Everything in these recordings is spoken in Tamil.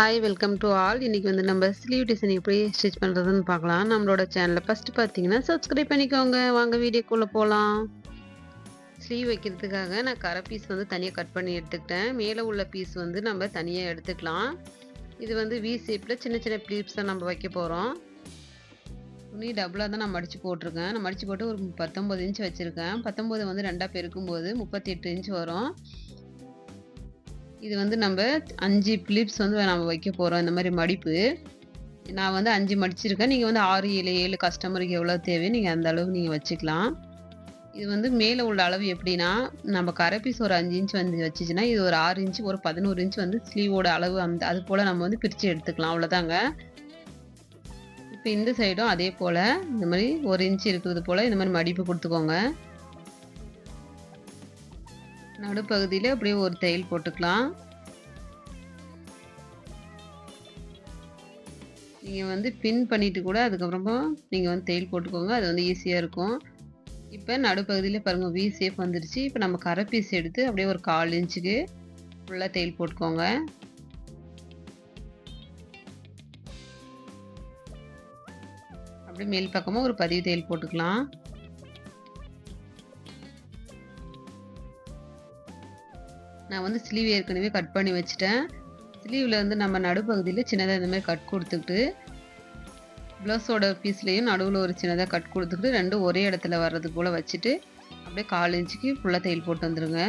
Hi welcome to all. இன்னைக்கு வந்து நம்ம ஸ்லீவ் டிசைன் எப்படி ஸ்டிச் பண்ணுறதுன்னு பார்க்கலாம். நம்மளோட சேனலை ஃபஸ்ட்டு பார்த்தீங்கன்னா சப்ஸ்கிரைப் பண்ணிக்கோங்க. வாங்க வீடியோக்குள்ளே போகலாம். ஸ்லீவ் வைக்கிறதுக்காக நான் கரை பீஸ் வந்து தனியாக கட் பண்ணி எடுத்துக்கிட்டேன். மேலே உள்ள பீஸ் வந்து நம்ம தனியாக எடுத்துக்கலாம். இது வந்து வி ஷேப்பில் சின்ன சின்ன ப்ளீப்ஸ் தான் நம்ம வைக்க போகிறோம். துணி டபுளாக தான் நான் மடித்து போட்டிருக்கேன். நான் மடித்து போட்டு ஒரு 19 இன்ச் வச்சுருக்கேன். 19 வந்து 2ஆக பெருக்கும்போது 38 இன்ச் வரும். இது வந்து நம்ம 5 ப்ளீப்ஸ் வந்து நம்ம வைக்க போகிறோம். இந்த மாதிரி மடிப்பு நான் வந்து 5 மடிச்சிருக்கேன். நீங்கள் வந்து 6, 7 கஸ்டமருக்கு எவ்வளோ தேவையோ நீங்கள் அந்த அளவு நீங்கள் வச்சுக்கலாம். இது வந்து மேலே உள்ள அளவு எப்படின்னா, நம்ம கரை பீஸ் ஒரு 5 இன்ச் வந்து வச்சுச்சுன்னா இது ஒரு 6 இன்ச் ஒரு 11 இன்ச் வந்து ஸ்லீவோட அளவு அது போல் நம்ம வந்து பிரித்து எடுத்துக்கலாம். அவ்வளோதாங்க. இப்போ இந்த சைடும் அதே போல் இந்த மாதிரி 1 இன்ச் இருக்கிறது போல் இந்த மாதிரி மடிப்பு கொடுத்துக்கோங்க. நடுப்பகுதியில் அப்படியே ஒரு தையல் போட்டுக்கலாம். நீங்கள் வந்து பின் பண்ணிவிட்டு கூட அதுக்கப்புறமா நீங்கள் வந்து தையல் போட்டுக்கோங்க. அது வந்து ஈஸியாக இருக்கும். இப்போ நடுப்பகுதியில் பாருங்கள் வி ஷேப் வந்துடுச்சு. இப்போ நம்ம கரை பீஸ் எடுத்து அப்படியே ஒரு 1/4 இன்ச்சுக்கு ஃபுல்லாக தையல் போட்டுக்கோங்க. அப்படியே மேல் பக்கமாக ஒரு பதிவு தையல் போட்டுக்கலாம். நான் வந்து ஸ்லீவ் ஏற்கனவே கட் பண்ணி வச்சுட்டேன். ஸ்லீவில் வந்து நம்ம நடுப்பகுதியில் சின்னதாக இந்த மாதிரி கட் கொடுத்துக்கிட்டு ப்ளவுஸோட பீஸ்லேயும் நடுவில் ஒரு சின்னதாக கட் கொடுத்துக்கிட்டு ரெண்டும் ஒரே இடத்துல வர்றது போல் வச்சுட்டு அப்படியே 1/4 இன்ச்சுக்கு ஃபுல்லாக தையல் போட்டு வந்துடுங்க.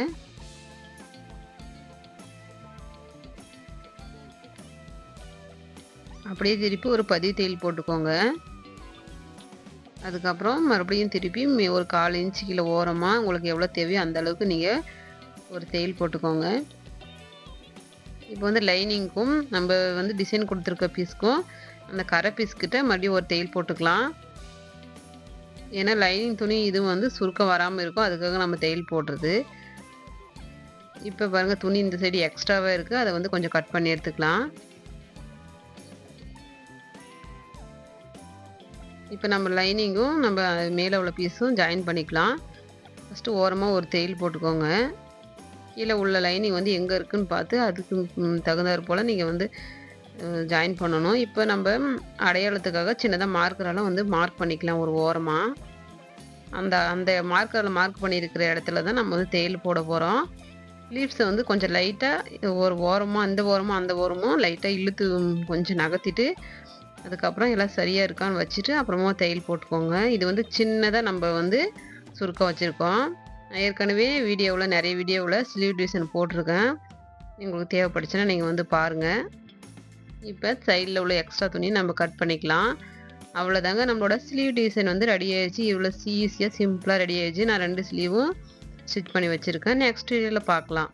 அப்படியே திருப்பி ஒரு பதிவு தையல் போட்டுக்கோங்க. அதுக்கப்புறம் மறுபடியும் திருப்பி ஒரு 1/4 இன்ச்சு கீழே ஓரமாக உங்களுக்கு எவ்வளோ தேவையோ அந்த அளவுக்கு நீங்கள் ஒரு தையல் போட்டுக்கோங்க. இப்போ வந்து லைனிங்க்கும் நம்ம வந்து டிசைன் கொடுத்துருக்க பீஸ்க்கும் அந்த கரை பீஸ்கிட்ட மறுபடியும் ஒரு தையல் போட்டுக்கலாம். ஏன்னா லைனிங் துணி இதுவும் வந்து சுருக்கம் வராமல் இருக்கும், அதுக்காக நம்ம தையல் போடுறது. இப்போ பாருங்கள் துணி இந்த சைடு எக்ஸ்ட்ராவாக இருக்குது, அதை வந்து கொஞ்சம் கட் பண்ணி எடுத்துக்கலாம். இப்போ நம்ம லைனிங்கும் நம்ம மேலே உள்ள பீஸும் ஜாயின் பண்ணிக்கலாம். ஃபஸ்ட்டு ஓரமாக ஒரு தையல் போட்டுக்கோங்க. கீழே உள்ள லைனிங் வந்து எங்கே இருக்குதுன்னு பார்த்து அதுக்கு தகுந்தாற் போல் நீங்கள் வந்து ஜாயின் பண்ணணும். இப்போ நம்ம அடையாளத்துக்காக சின்னதாக மார்க்கரெல்லாம் வந்து மார்க் பண்ணிக்கலாம் ஒரு ஓரமாக. அந்த மார்க்கரில் மார்க் பண்ணியிருக்கிற இடத்துல தான் நம்ம வந்து தையல் போட போகிறோம். லீவ்ஸை வந்து கொஞ்சம் லைட்டாக ஒரு ஓரமாக இந்த ஓரமும் அந்த ஓரமும் லைட்டாக இழுத்து கொஞ்சம் நகர்த்திட்டு அதுக்கப்புறம் எல்லாம் சரியாக இருக்கான்னு வச்சுட்டு அப்புறமா தையல் போட்டுக்கோங்க. இது வந்து சின்னதாக நம்ம வந்து சுருக்கம் வச்சுருக்கோம். ஏற்கனவே நிறைய வீடியோவில் ஸ்லீவ் டிசைன் போட்டிருக்கேன். உங்களுக்கு தேவைப்பட்டுச்சுன்னா நீங்கள் வந்து பாருங்கள். இப்போ சைடில் உள்ள எக்ஸ்ட்ரா துணி நம்ம கட் பண்ணிக்கலாம். அவ்வளோதாங்க, நம்மளோட ஸ்லீவ் டிசைன் வந்து ரெடி ஆயிடுச்சு. இவ்வளோ ஈஸியாக சிம்பிளாக ரெடி ஆயிடுச்சு. நான் 2 ஸ்லீவும் ஸ்டிச் பண்ணி வச்சுருக்கேன். நெக்ஸ்ட் வீடியோவில் பார்க்கலாம்.